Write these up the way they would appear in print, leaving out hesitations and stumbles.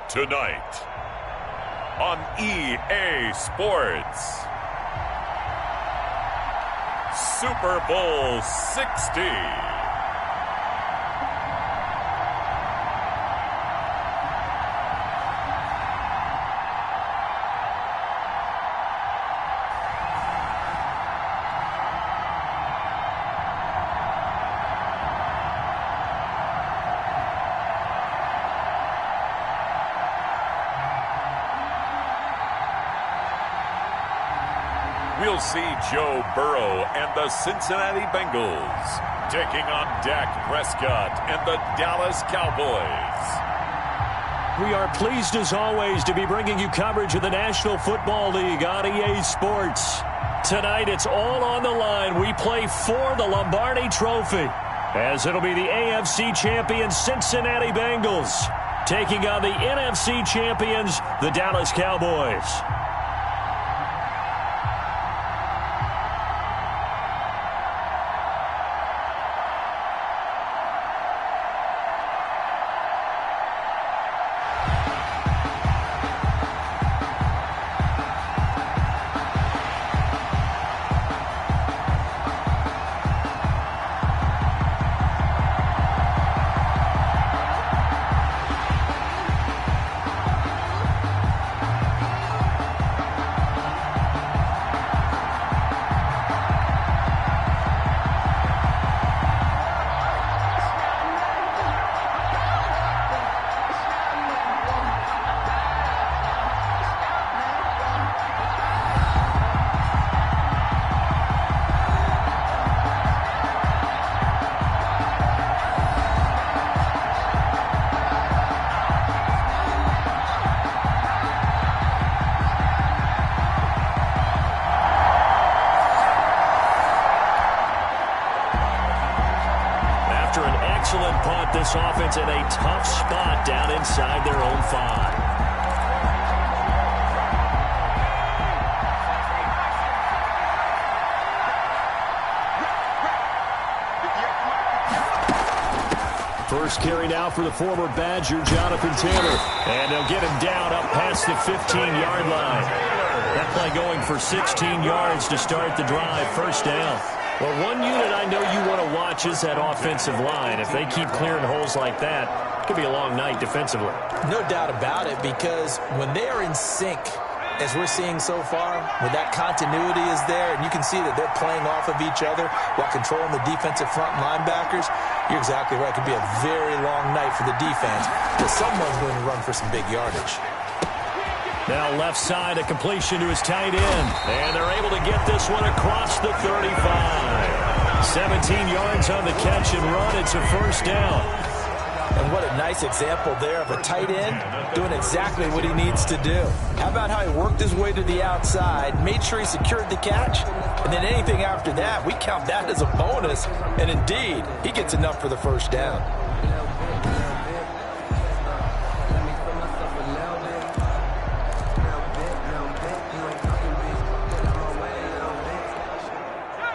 Tonight on EA Sports, Super Bowl 60. We'll see Joe Burrow and the Cincinnati Bengals taking on Dak Prescott and the Dallas Cowboys. We are pleased as always to be bringing you coverage of the National Football League on EA Sports. Tonight it's all on the line. We play for the Lombardi Trophy, as it'll be the AFC champion Cincinnati Bengals taking on the NFC champions, the Dallas Cowboys. Excellent punt. This offense in a tough spot down inside their own 5. First carry now for the former Badger, Jonathan Taylor. And they'll get him down up past the 15-yard line. That play going for 16 yards to start the drive. First down. Well, one unit I know you want to watch is that offensive line. If they keep clearing holes like that, it could be a long night defensively. No doubt about it, because when they are in sync, as we're seeing so far, when that continuity is there, and you can see that they're playing off of each other while controlling the defensive front linebackers, you're exactly right. It could be a very long night for the defense, but someone's going to run for some big yardage. Now left side, a completion to his tight end. And they're able to get this one across the 35. 17 yards on the catch and run. It's a first down. And what a nice example there of a tight end doing exactly what he needs to do. How about how he worked his way to the outside, made sure he secured the catch, and then anything after that, we count that as a bonus. And indeed, he gets enough for the first down.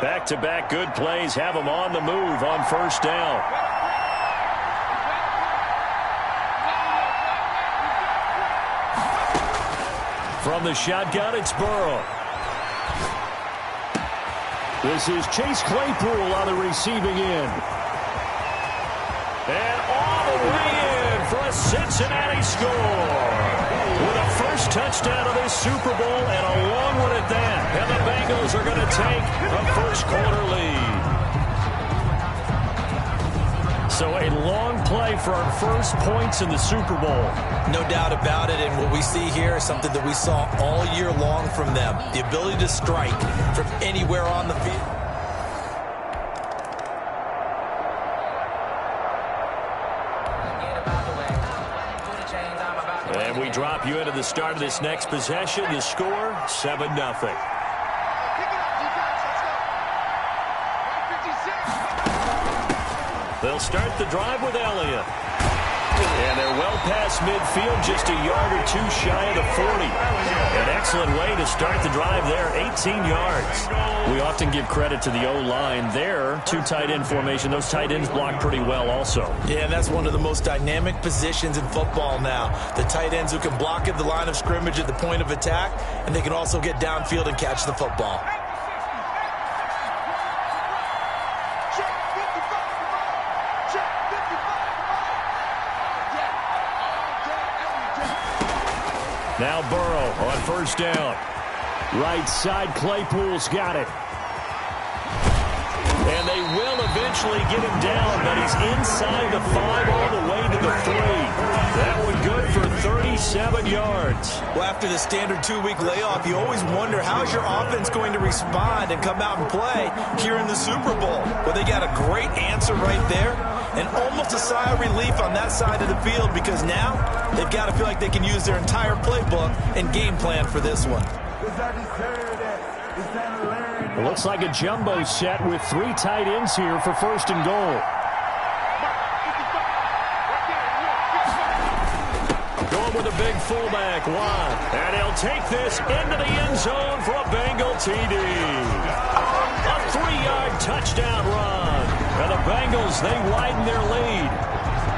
Back-to-back good plays have them on the move on first down. From the shotgun, it's Burrow. This is Chase Claypool on the receiving end. And all the way in for a Cincinnati score. With a first touchdown of this Super Bowl and a long one at that. And the Bengals are going to take a first-quarter lead. So a long play for our first points in the Super Bowl. No doubt about it, and what we see here is something that we saw all year long from them. The ability to strike from anywhere on the field. And we drop you into the start of this next possession. The score, 7-0. They'll start the drive with Elliott. And they're well past midfield, just a yard or two shy of the 40. An excellent way to start the drive there, 18 yards. We often give credit to the O-line there, two tight end formation. Those tight ends block pretty well also. Yeah, and that's one of the most dynamic positions in football now. The tight ends who can block at the line of scrimmage at the point of attack, and they can also get downfield and catch the football. Now Burrow on first down. Right side, Claypool's got it. And they will eventually get him down, but he's inside the 5 all the way to the 3. That one good for 37 yards. Well, after the standard 2-week layoff, you always wonder how is your offense going to respond and come out and play here in the Super Bowl. Well, they got a great answer right there and almost a sigh of relief on that side of the field because now they've got to feel like they can use their entire playbook and game plan for this one. It looks like a jumbo set with 3 tight ends here for first and goal. Going with a big fullback, Watt. And he'll take this into the end zone for a Bengal TD. A 3-yard touchdown run. And the Bengals, they widen their lead.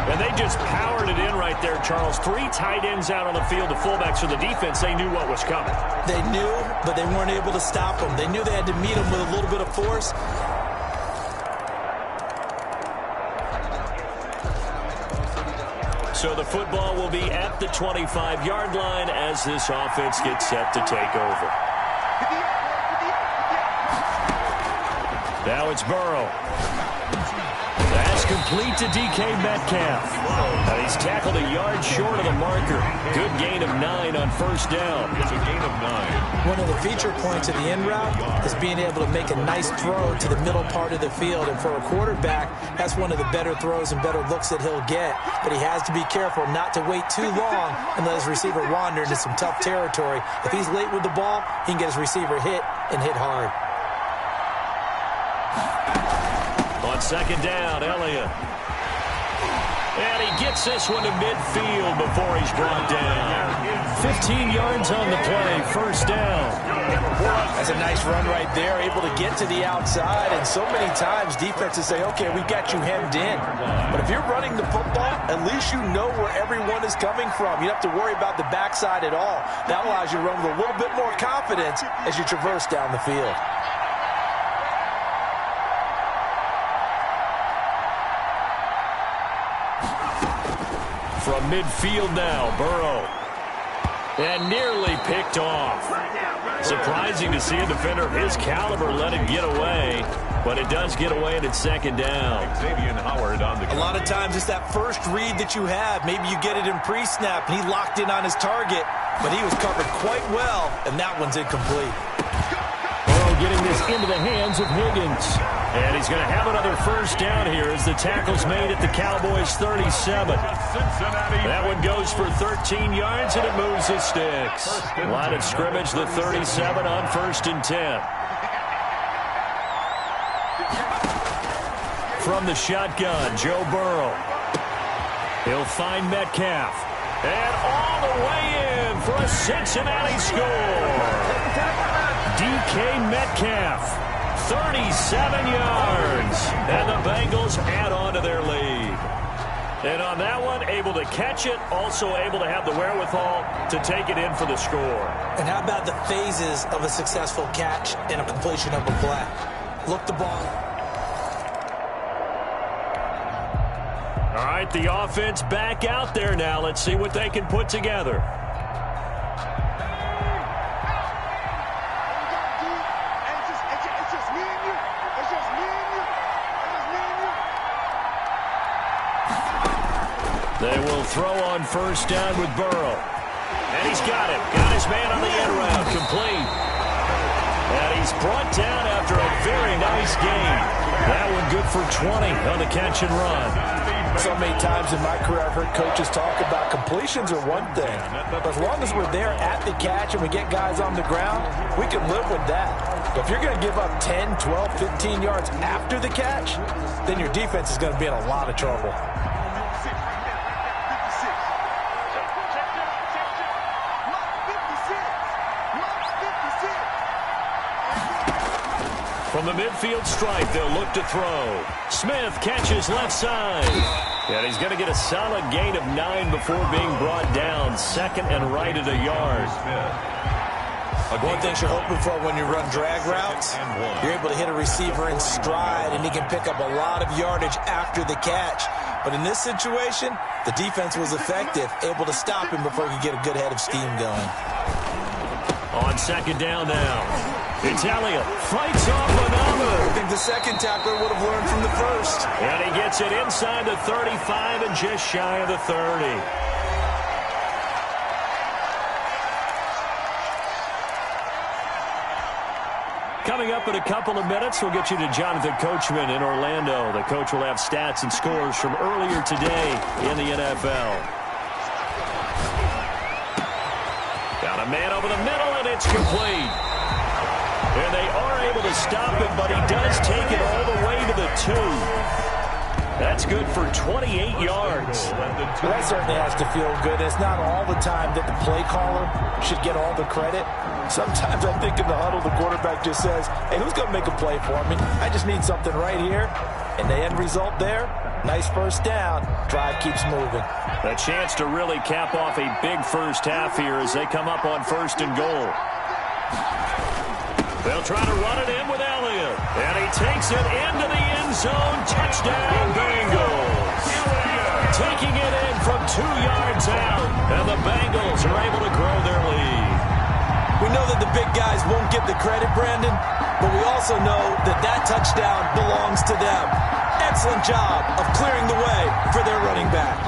And they just powered it in right there, Charles. 3 tight ends out on the field, the fullbacks for the defense. They knew what was coming. They knew, but they weren't able to stop them. They knew they had to meet them with a little bit of force. So the football will be at the 25-yard line as this offense gets set to take over. Now it's Burrow. That's complete to DK Metcalf. And he's tackled a yard short of the marker. Good gain of 9 on first down. It's a gain of 9. One of the feature points of the end route is being able to make a nice throw to the middle part of the field. And for a quarterback, that's one of the better throws and better looks that he'll get. But he has to be careful not to wait too long and let his receiver wander into some tough territory. If he's late with the ball, he can get his receiver hit and hit hard. On second down, Elliott. And he gets this one to midfield before he's brought down. 15 yards on the play, first down. That's a nice run right there, able to get to the outside. And so many times defenses say, okay, we got you hemmed in. But if you're running the football, at least you know where everyone is coming from. You don't have to worry about the backside at all. That allows you to run with a little bit more confidence as you traverse down the field. From midfield now, Burrow. And nearly picked off. Surprising to see a defender of his caliber let it get away. But it does get away and it's second down. Xavier Howard on the... A lot of times it's that first read that you have. Maybe you get it in pre-snap and he locked in on his target. But he was covered quite well, and that one's incomplete. Burrow getting this into the hands of Higgins. And he's going to have another first down here as the tackle's made at the Cowboys 37. That one goes for 13 yards, and it moves the sticks. Line of scrimmage, the 37 on first and 10. From the shotgun, Joe Burrow. He'll find Metcalf. And all the way in for a Cincinnati score. DK Metcalf. 37 yards, and the Bengals add on to their lead. And on that one, able to catch it, also able to have the wherewithal to take it in for the score. And how about the phases of a successful catch and a completion of a play? Look the ball. All right, the offense back out there now. Let's see what they can put together. They will throw on first down with Burrow. And he's got it. Got his man on the end route. Complete. And he's brought down after a very nice game. That one good for 20 on the catch and run. So many times in my career I've heard coaches talk about completions are one thing. But as long as we're there at the catch and we get guys on the ground, we can live with that. But if you're going to give up 10, 12, 15 yards after the catch, then your defense is going to be in a lot of trouble. From the midfield stripe, they'll look to throw. Smith catches left side. And he's going to get a solid gain of 9 before being brought down. Second and right at a yard. One thing you're hoping for when you run drag routes, you're able to hit a receiver in stride, and he can pick up a lot of yardage after the catch. But in this situation, the defense was effective, able to stop him before he could get a good head of steam going. On second down now, it's Elliott. Fights off another. I think the second tackler would have learned from the first. And he gets it inside the 35 and just shy of the 30. Coming up in a couple of minutes, we'll get you to Jonathan Coachman in Orlando. The coach will have stats and scores from earlier today in the NFL. Got a man over the middle, and it's complete. And they are able to stop it, but he does take it all the way to the 2. That's good for 28 yards. Well, that certainly has to feel good. It's not all the time that the play caller should get all the credit. Sometimes I think in the huddle, the quarterback just says, hey, who's going to make a play for me? I just need something right here. And the end result there, nice first down. Drive keeps moving. A chance to really cap off a big first half here as they come up on first and goal. They'll try to run it in with Elliott. And he takes it into the end zone. Touchdown, Bengals. Taking it in from 2 yards out. And the Bengals are able to grow their lead. We know that the big guys won't get the credit, Brandon, but we also know that that touchdown belongs to them. Excellent job of clearing the way for their running back.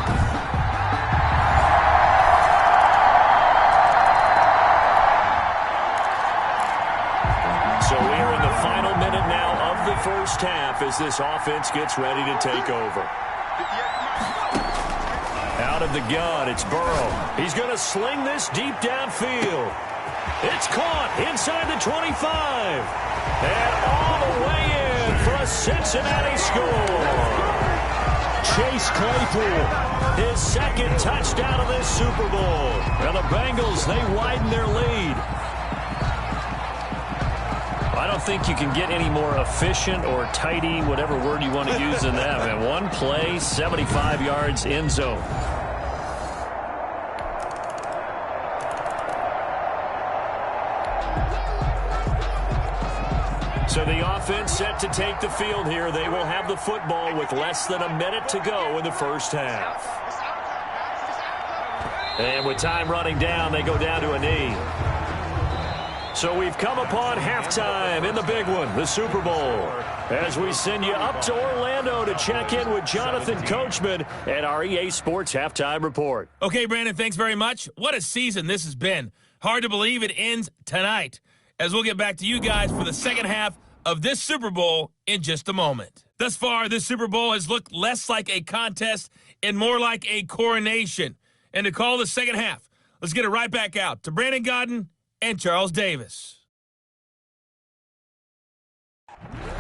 So we are in the final minute now of the first half as this offense gets ready to take over. Out of the gun, it's Burrow. He's going to sling this deep downfield. It's caught inside the 25. And all the way in for a Cincinnati score. Chase Claypool, his second touchdown of this Super Bowl. And the Bengals, they widen their lead. I don't think you can get any more efficient or tidy, whatever word you want to use in that. Man, one play, 75 yards, end zone. So the offense set to take the field here. They will have the football with less than a minute to go in the first half. And with time running down, they go down to a knee. So we've come upon halftime in the big one, the Super Bowl, as we send you up to Orlando to check in with Jonathan Coachman at our EA Sports Halftime Report. Okay, Brandon, thanks very much. What a season this has been. Hard to believe it ends tonight, as we'll get back to you guys for the second half of this Super Bowl in just a moment. Thus far, this Super Bowl has looked less like a contest and more like a coronation. And to call the second half, let's get it right back out to Brandon Godden and Charles Davis.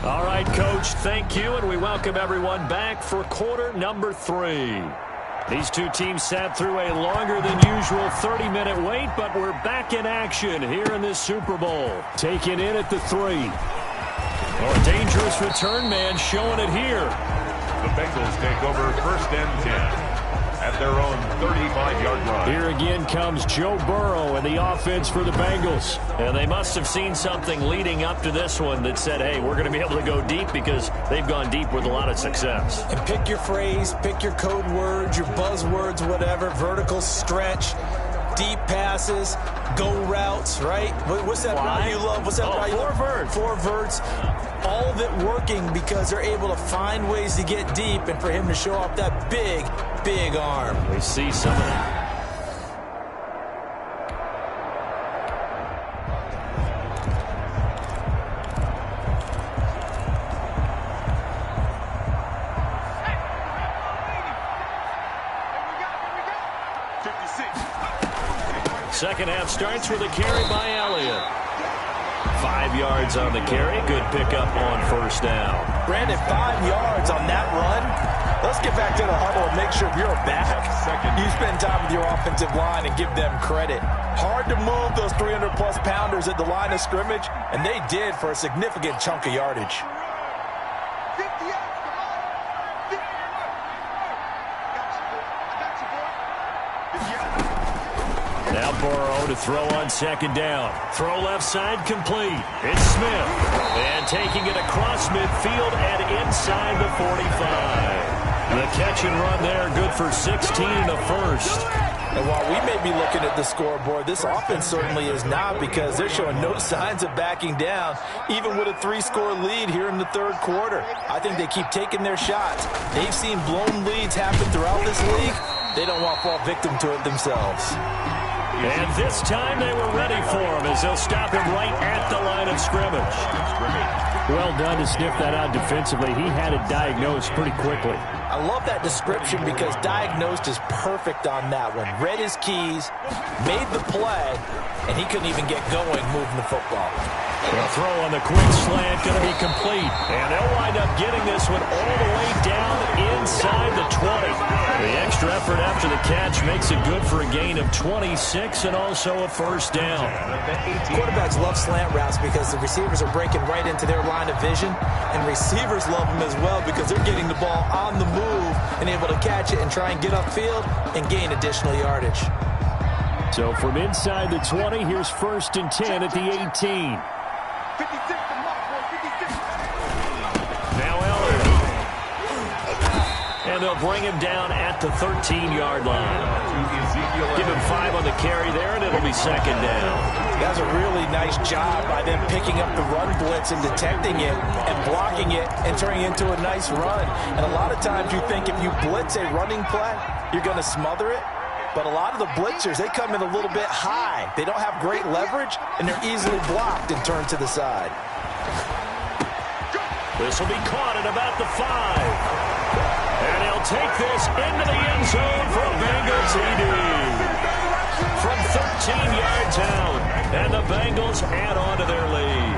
All right, Coach, thank you, and we welcome everyone back for quarter number 3. These two teams sat through a longer than usual 30-minute wait, but we're back in action here in this Super Bowl. Taken in at the 3. Oh, a dangerous return man showing it here. The Bengals take over first and 10. At their own 35-yard line. Here again comes Joe Burrow and the offense for the Bengals. And they must have seen something leading up to this one that said, hey, we're going to be able to go deep because they've gone deep with a lot of success. And pick your phrase, pick your code words, your buzzwords, whatever, vertical stretch, deep passes, go routes, right? What's that route you love? What's that route you love? Four verts. All of it working because they're able to find ways to get deep and for him to show off that big arm. We see some of that. Second half starts with a carry by Elliott. 5 yards on the carry. Good pickup on first down. Brandon, 5 yards on that run. Let's get back to the huddle and make sure if you're back, you spend time with your offensive line and give them credit. Hard to move those 300-plus pounders at the line of scrimmage, and they did for a significant chunk of yardage. Now Burrow to throw on second down. Throw left side complete. It's Smith. And taking it across midfield and inside the 45. The catch and run there, good for 16 and a first. And while we may be looking at the scoreboard, this offense certainly is not, because they're showing no signs of backing down, even with a 3-score lead here in the third quarter. I think they keep taking their shots. They've seen blown leads happen throughout this league. They don't want to fall victim to it themselves. And this time they were ready for him as they'll stop him right at the line of scrimmage. Well done to sniff that out defensively. He had it diagnosed pretty quickly. I love that description because diagnosed is perfect on that one. Read his keys, made the play, and he couldn't even get going moving the football. The throw on the quick slant going to be complete. And they'll wind up getting this one all the way down inside the 20. The extra effort after the catch makes it good for a gain of 26 and also a first down. Quarterbacks love slant routes because the receivers are breaking right into their line of vision, and receivers love them as well because they're getting the ball on the move and able to catch it and try and get upfield and gain additional yardage. So from inside the 20, here's 1st and 10 at the 18. Now Eller. And they'll bring him down at the 13-yard line. Give him 5 on the carry there, and it'll be second down. That's a really nice job by them picking up the run blitz and detecting it and blocking it and turning it into a nice run. And a lot of times you think if you blitz a running play, you're going to smother it. But a lot of the blitzers, they come in a little bit high. They don't have great leverage, and they're easily blocked and turned to the side. This will be caught at about the 5. And he'll take this into the end zone for a Bengals TD. From 13 yards out, and the Bengals add on to their lead.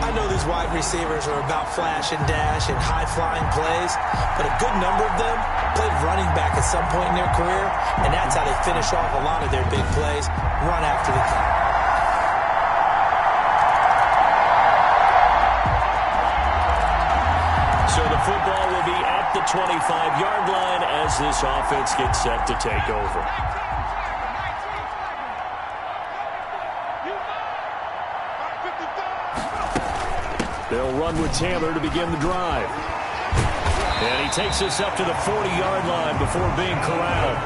I know these wide receivers are about flash and dash and high-flying plays, but a good number of them played running back at some point in their career, and that's how they finish off a lot of their big plays, run after the kick. So the football will be at the 25-yard line as this offense gets set to take over. They'll run with Taylor to begin the drive. And he takes us up to the 40-yard line before being corralled.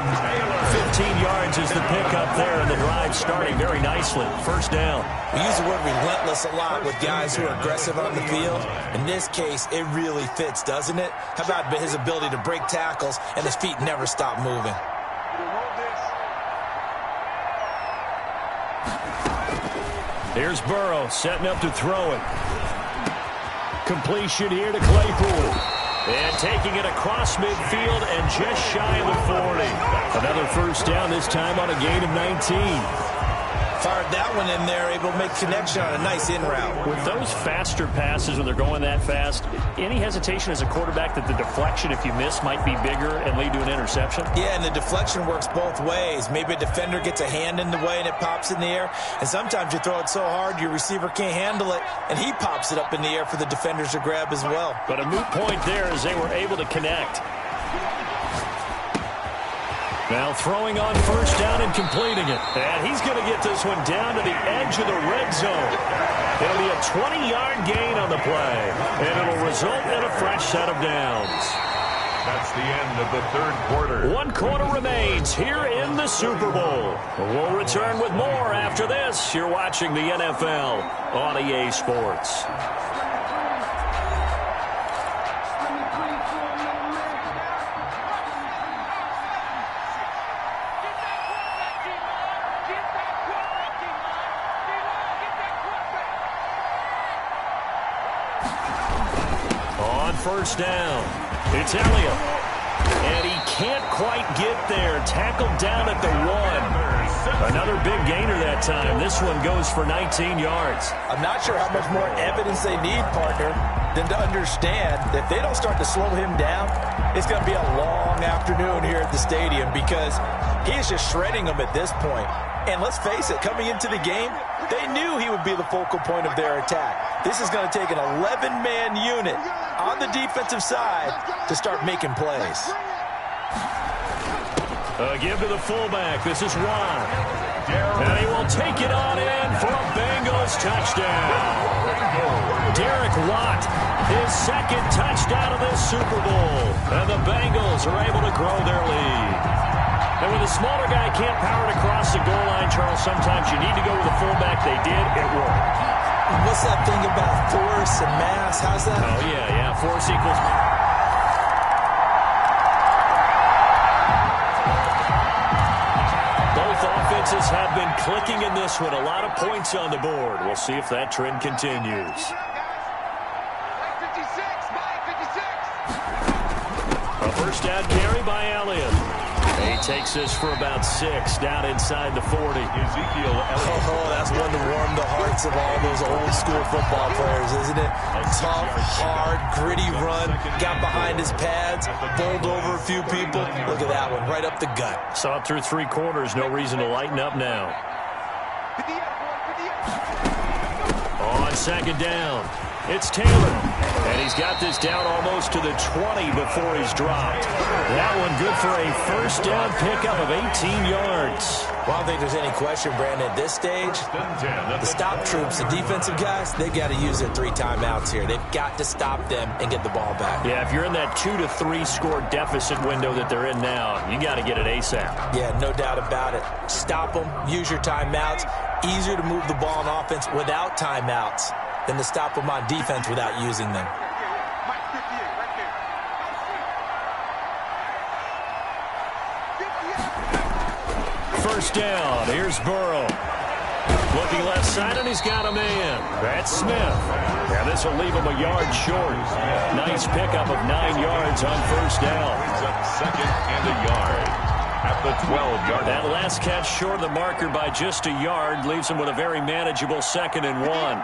15 yards is the pickup there, and the drive starting very nicely. First down. We use the word relentless a lot with guys who are aggressive on the field. In this case, it really fits, doesn't it? How about his ability to break tackles and his feet never stop moving? Here's Burrow setting up to throw it. Completion here to Claypool. And taking it across midfield and just shy of the 40. Another first down, this time on a gain of 19. Fired that one in there, able to make connection on a nice in route. With those faster passes when they're going that fast, any hesitation as a quarterback that the deflection, if you miss, might be bigger and lead to an interception? Yeah, and the deflection works both ways. Maybe a defender gets a hand in the way and it pops in the air. And sometimes you throw it so hard your receiver can't handle it, and he pops it up in the air for the defenders to grab as well. But a moot point there as they were able to connect. Now throwing on first down and completing it. And he's going to get this one down to the edge of the red zone. It'll be a 20-yard gain on the play. And it'll result in a fresh set of downs. That's the end of the third quarter. 1 quarter remains here in the Super Bowl. We'll return with more after this. You're watching the NFL on EA Sports. First down. It's Elliott. And he can't quite get there. Tackled down at the 1. Another big gainer that time. This one goes for 19 yards. I'm not sure how much more evidence they need, partner. than to understand that if they don't start to slow him down, it's going to be a long afternoon here at the stadium because he is just shredding them at this point. And let's face it, coming into the game, they knew he would be the focal point of their attack. This is going to take an 11-man unit on the defensive side to start making plays. Give to the fullback. This is Ron. And he will take it on in for a Bengals touchdown. Derek Watt, his second touchdown of this Super Bowl. And the Bengals are able to grow their lead. And when the smaller guy can't power it across the goal line, Charles, sometimes you need to go with the fullback. They did. It worked. What's that thing about force and mass? How's that? Oh, yeah. Force equals... Both offenses have been clicking in this one. A lot of points on the board. We'll see if that trend continues. A first down carry by Elliott. He takes this for about 6 down inside the 40. Ezekiel Elliott. Oh, that's one to warm the hearts of all those old school football players, isn't it? Tough, hard, gritty run. Got behind his pads, bowled over a few people. Look at that one, right up the gut. Saw it through 3 quarters. No reason to lighten up now. On second down, it's Taylor. And he's got this down almost to the 20 before he's dropped. That one good for a first down pickup of 18 yards. Well, I don't think there's any question, Brandon, at this stage, the stop troops, the defensive guys, they've got to use their 3 timeouts here. They've got to stop them and get the ball back. Yeah, if you're in that 2 to 3 score deficit window that they're in now, you got to get it ASAP. Yeah, no doubt about it. Stop them, use your timeouts. Easier to move the ball on offense without timeouts than to stop them on defense without using them. First down, here's Burrow. Looking left side, and he's got a man. That's Smith. And this will leave him a yard short. Nice pickup of 9 yards on first down. Second and a yard at the 12-yard line. That last catch short of the marker by just a yard leaves him with a very manageable 2nd and 1.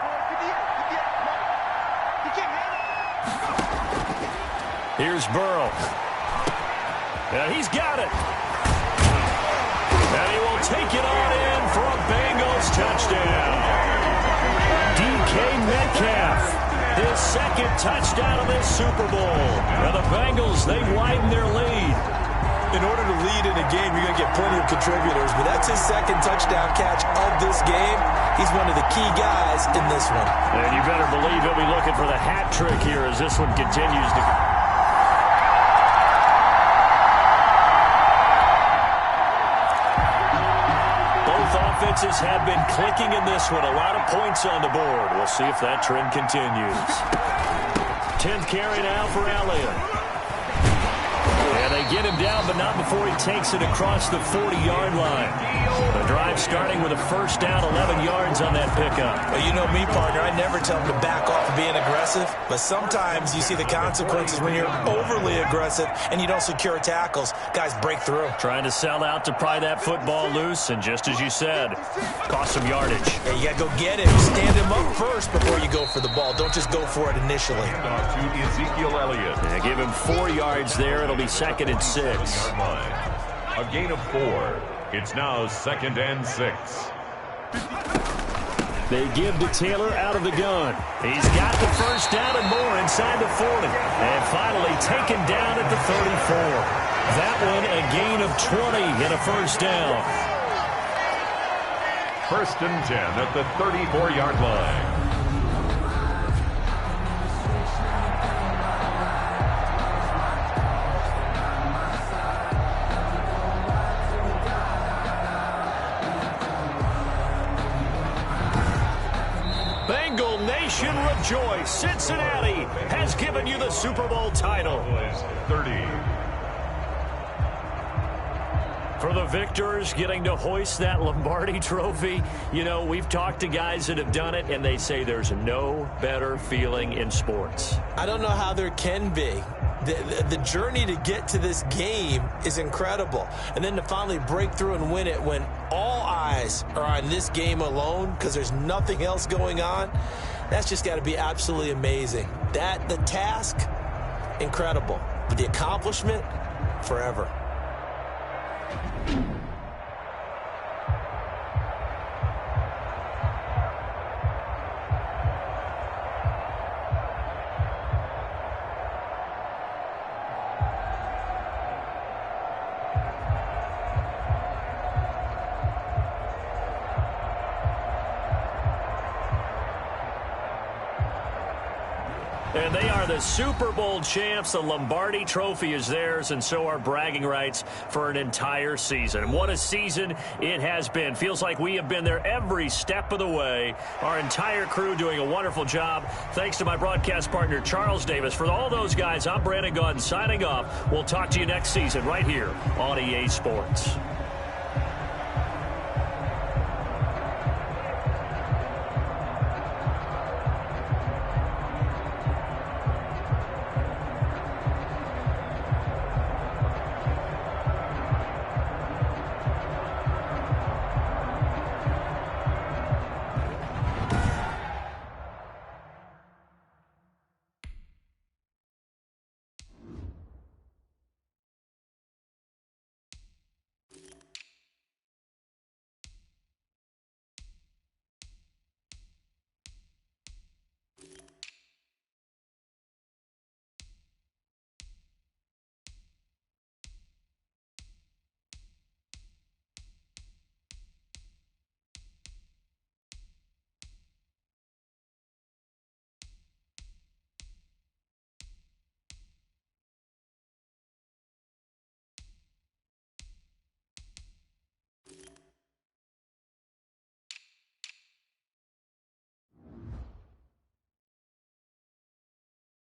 Here's Burrow. And he's got it. And he will take it on in for a Bengals touchdown. DK Metcalf, his 2nd touchdown of this Super Bowl. And the Bengals, they widen their lead. In order to lead in a game, you're going to get plenty of contributors, but that's his 2nd touchdown catch of this game. He's one of the key guys in this one. And you better believe he'll be looking for the hat trick here as this one continues to go. Offenses have been clicking in this one. A lot of points on the board. We'll see if that trend continues. 10th carry now for Elliott. And they get him down, but not before he takes it across the 40-yard line. The drive starting with a first down, 11 yards on that pickup. Well, you know me, partner. I never tell him to back off of being aggressive, but sometimes you see the consequences when you're overly aggressive and you don't secure tackles. Guys break through. Trying to sell out to pry that football loose, and just as you said, cost some yardage. Yeah, you got to go get him. Stand him up first before you go for the ball. Don't just go for it initially. To Ezekiel Elliott. They give him 4 yards there. It'll be 2nd and 6. A gain of 4. It's now 2nd and 6. They give to Taylor out of the gun. He's got the first down and more inside the 40. And finally taken down at the 34. That one a gain of 20 and a first down. 1st and 10 at the 34-yard line. Nation rejoice. Cincinnati has given you the Super Bowl title. 30. For the victors getting to hoist that Lombardi trophy, you know, we've talked to guys that have done it, and they say there's no better feeling in sports. I don't know how there can be. The journey to get to this game is incredible. And then to finally break through and win it when all eyes are on this game alone because there's nothing else going on, that's just got to be absolutely amazing. The task, incredible. But the accomplishment, forever. And they are the Super Bowl champs. The Lombardi Trophy is theirs, and so are bragging rights for an entire season. What a season it has been. Feels like we have been there every step of the way. Our entire crew doing a wonderful job. Thanks to my broadcast partner, Charles Davis. For all those guys, I'm Brandon Gaudin signing off. We'll talk to you next season right here on EA Sports.